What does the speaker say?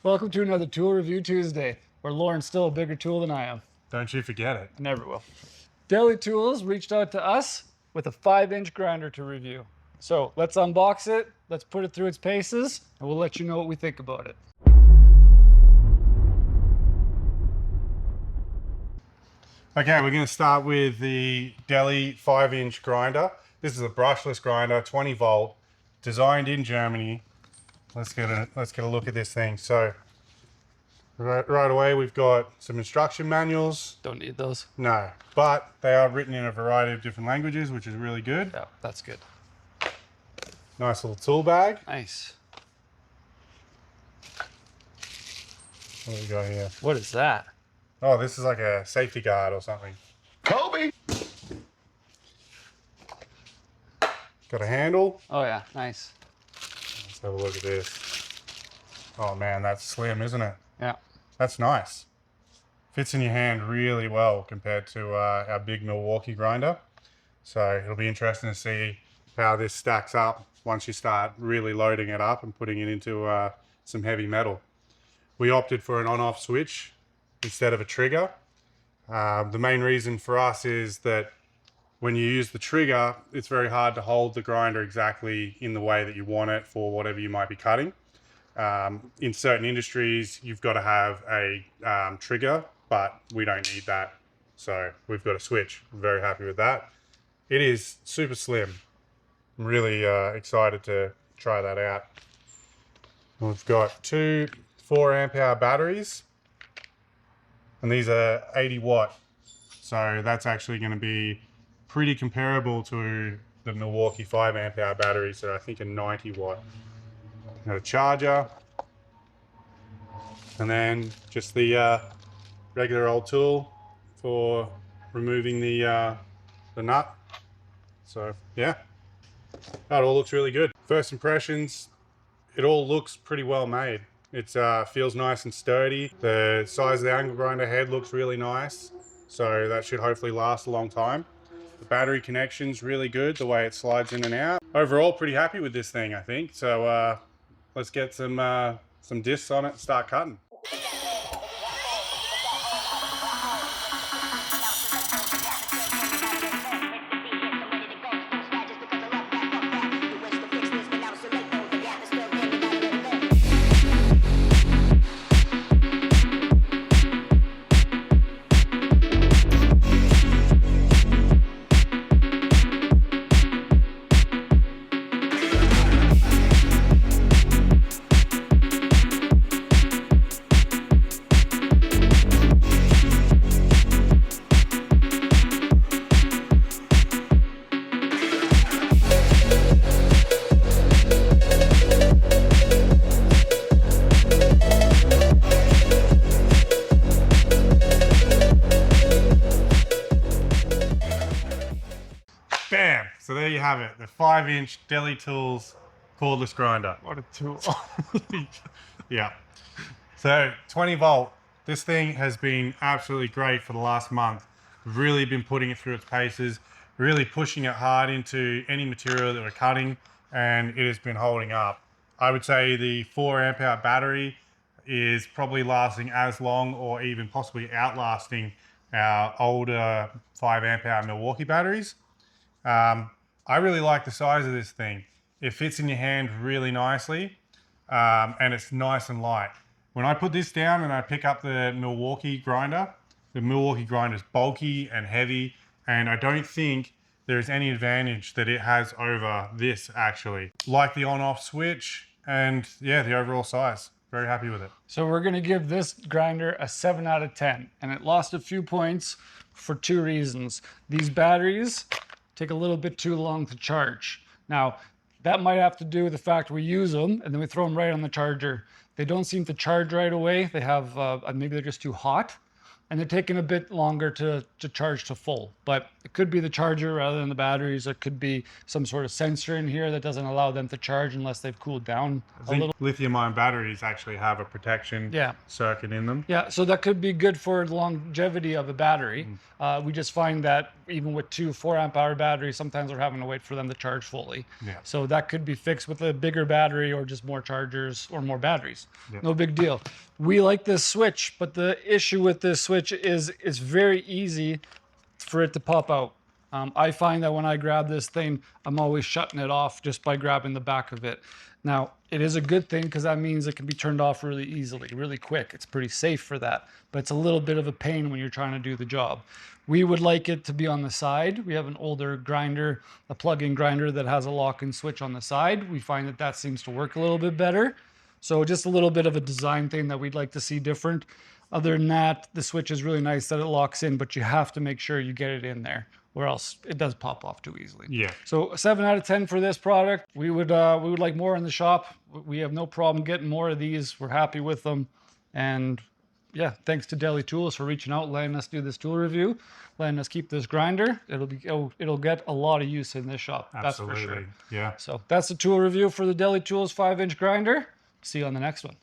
Welcome to another Tool Review Tuesday, where Lauren's still a bigger tool than I am. Don't you forget it. I never will. Deli Tools reached out to us with a 5-inch grinder to review. So let's unbox it, let's put it through its paces, and we'll let you know what we think about it. Okay, we're going to start with the Deli 5-inch grinder. This is a brushless grinder, 20 volt, designed in Germany. Let's get a look at this thing. So right away we've got some instruction manuals. Don't need those. No, but they are written in a variety of different languages, which is really good. Yeah, that's good. Nice little tool bag. Nice. What do we got here? What is that? Oh, this is like a safety guard or something. Kobe! Got a handle. Oh yeah, nice. Let's have a look at this. Oh man, that's slim, isn't it? Yeah. That's nice. Fits in your hand really well compared to our big Milwaukee grinder. So it'll be interesting to see how this stacks up once you start really loading it up and putting it into some heavy metal. We opted for an on-off switch instead of a trigger. The main reason for us is that when you use the trigger, it's very hard to hold the grinder exactly in the way that you want it for whatever you might be cutting. In certain industries, you've got to have a trigger, but we don't need that. So we've got a switch. I'm very happy with that. It is super slim. I'm really excited to try that out. We've got two 4 amp hour batteries, and these are 80 watt. So that's actually going to be pretty comparable to the Milwaukee 5 amp hour batteries that I think are 90 watt. Got a charger, and then just the regular old tool for removing the nut. So yeah, that all looks really good. First impressions, it all looks pretty well made. It feels nice and sturdy. The size of the angle grinder head looks really nice, so that should hopefully last a long time. The battery connection's really good, the way it slides in and out. Overall, pretty happy with this thing, I think. So let's get some discs on it and start cutting. Bam! So there you have it, the 5-inch Deli Tools cordless grinder. What a tool. Yeah. So 20 volt. This thing has been absolutely great for the last month. We've really been putting it through its paces, really pushing it hard into any material that we're cutting, and it has been holding up. I would say the 4 amp hour battery is probably lasting as long or even possibly outlasting our older 5 amp hour Milwaukee batteries. I really like the size of this thing. It fits in your hand really nicely, and it's nice and light. When I put this down and I pick up the Milwaukee grinder is bulky and heavy, and I don't think there's any advantage that it has over this actually. Like the on-off switch, and yeah, the overall size. Very happy with it. So we're gonna give this grinder a 7 out of 10, and it lost a few points for 2 reasons. These batteries take a little bit too long to charge. Now, that might have to do with the fact we use them and then we throw them right on the charger. They don't seem to charge right away. They have, maybe they're just too hot, and they're taking a bit longer to charge to full. But it could be the charger rather than the batteries. It could be some sort of sensor in here that doesn't allow them to charge unless they've cooled down a little. Lithium-ion batteries actually have a protection circuit in them. Yeah, so that could be good for the longevity of a battery. We just find that even with 2 4-amp-hour batteries, sometimes we're having to wait for them to charge fully. Yeah. So that could be fixed with a bigger battery or just more chargers or more batteries. Yeah. No big deal. We like this switch, but the issue with this switch is it's very easy for it to pop out. I find that when I grab this thing, I'm always shutting it off just by grabbing the back of it. Now, it is a good thing because that means it can be turned off really easily, really quick. It's pretty safe for that, but it's a little bit of a pain when you're trying to do the job. We would like it to be on the side. We have an older grinder, a plug-in grinder that has a lock-in switch on the side. We find that that seems to work a little bit better. So just a little bit of a design thing that we'd like to see different. Other than that, the switch is really nice that it locks in, but you have to make sure you get it in there, or else it does pop off too easily. Yeah. So a 7 out of 10 for this product. We would like more in the shop. We have no problem getting more of these. We're happy with them. And yeah, thanks to Deli Tools for reaching out, letting us do this tool review, letting us keep this grinder. It'll get a lot of use in this shop. Absolutely. That's for sure. Yeah. So that's the tool review for the Deli Tools 5-inch grinder. See you on the next one.